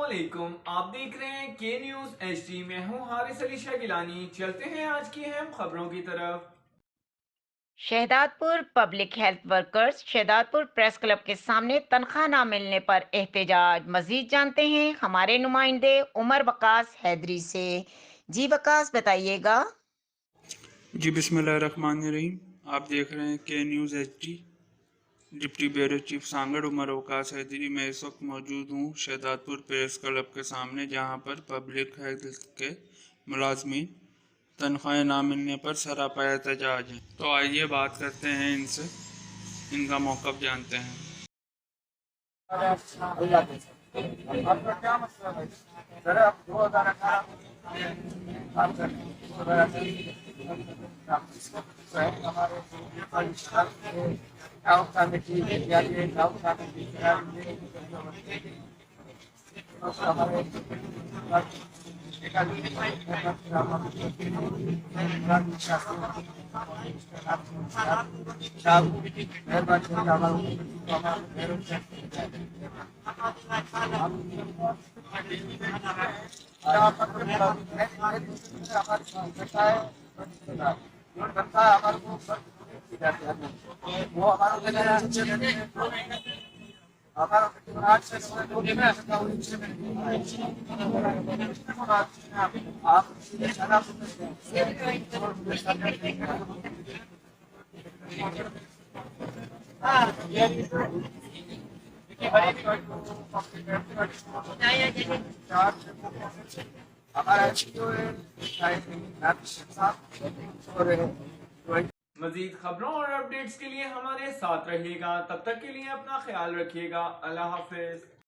अस्सलामुअलैकुम। आप देख रहे हैं के न्यूज़ HD। मैं हूं हारिस अली शाह गिलानी। चलते हैं आज की अहम खबरों की तरफ। Shahdadpur public health workers Shahdadpur press club के सामने तनख्वाह न मिलने पर एहतजाज। मजीद जानते हैं हमारे नुमाइंदे उमर वकास हैदरी से। जी वकास, बताइएगा। जी बिस्मिल्लाहिर्रहमानिर्रहीम। आप देख रहे हैं के news HD। Deputy bureau chief सांगड़ उमर अवकाश हैदरी। मैं इस वक्त मौजूद हूँ शहदादपुर प्रेस क्लब के सामने, जहाँ पर पब्लिक हेल्थ के मुलाजमीन तनख्वाहें ना मिलने पर सरापा एहतजाज है। तो आइए बात करते हैं इनसे, इनका मौक़िफ़ जानते हैं। आपका क्या मसला है? सर आप 2018 हमारे टाउन कमेटी टाउन कमेटी हमारे वो मजीद खबरों और अपडेट्स के लिए हमारे साथ रहिएगा। तब तक के लिए अपना ख्याल रखिएगा। अल्लाह हाफिज।